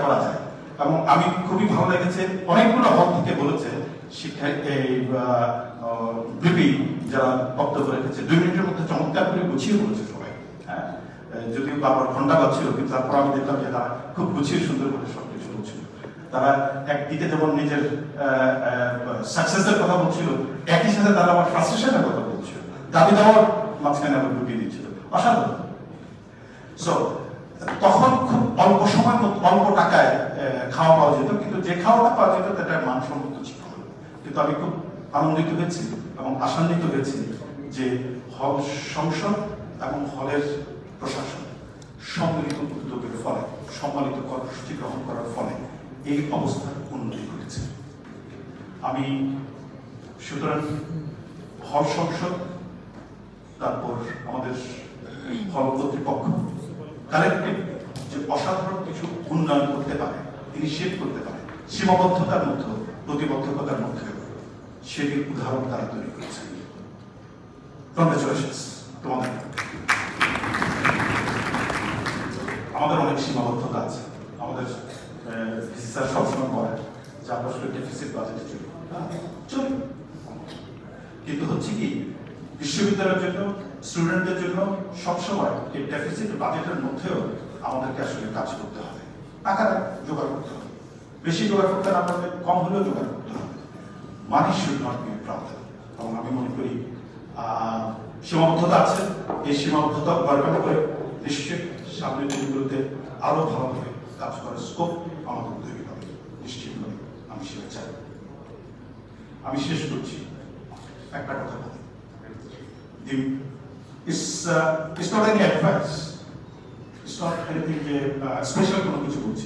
করা যায়। এবং আমি খুবই ভালো লেগেছে, অনেকগুলো হল থেকে বলেছে শিক্ষা এই ব্রিফিং যারা বক্তব্য রেখেছে 2 মিনিটের মধ্যে চমৎকার করে গুছিয়ে বলেছে সবাই। হ্যাঁ, যদিও বাবার ঘন্টা বাজছিল, কিন্তু তারপর আমি দেখলাম যে তারা খুব গুছিয়ে সুন্দর করে সবকিছু বলছিল। তারা একদিকে যেমন নিজের সাকসেসের কথা বলছিল, একই সাথে তারা আবার ফ্রাস্ট্রেশনের কথা বলছিল, দাবি দেওয়ার মাঝখানে আবার ঢুকিয়ে দিচ্ছিল। অসাধারণ। সো তখন খুব অল্প সময় অল্প টাকায় খাওয়া পাওয়া যেত, কিন্তু যে খাওয়াটা পাওয়া যেত তার মানসম্মত ছিল। কিন্তু আমি খুব আনন্দিত হয়েছি এবং আশান্বিত হয়েছি যে হল সংসদ এবং হলের প্রশাসন সম্মিলিত উদ্যোগের ফলে, সম্মিলিত কর্মসূচি গ্রহণ করার ফলে এই অবস্থার উন্নতি ঘটেছে। আমি সুতরাং হল সংসদ, তারপর আমাদের হল কর্তৃপক্ষ কালেক্টিভ যে অসাধারণ কিছু উন্নয়ন করতে পারে, ইনিশিয়েট করতে পারে, সীমাবদ্ধতার মধ্যে, প্রতিবদ্ধকতার মধ্যে, সেটির উদাহরণ তারা তৈরি করেছে। কংগ্রেচুলেশনস তোমাদের। আমাদের অনেক সীমাবদ্ধতা আছে। আমাদের স্যার সবসময় বলে যে আমরা আসলে ডেফিসিট বাজেটে চলি, কিন্তু হচ্ছে কি বিশ্ববিদ্যালয়ের জন্য, স্টুডেন্টদের জন্য সবসময় এই ডেফিসিট বাজেটের মধ্যেও আমাদেরকে আসলে কাজ করতে হবে, টাকাটা জোগাড় করতে হবে। বেশি জোগাড় করতে না পারলে কম হলেও জোগাড় করতে হবে। Money should not be a problem. এবং আমি মনে করি সীমাবদ্ধতা আছে, এই সীমাবদ্ধতা ওভারকাম করে নিশ্চয়ই সামনের দিনগুলোতে আরো ভালোভাবে কাজ করার স্কোপ আমাদের তৈরি হবে, নিশ্চিতভাবে আমি সেটা চাই। আমি শেষ করছি একটা কথা বলি। It's not any advice. It's not anything যে স্পেশাল কোনো কিছু বলছি।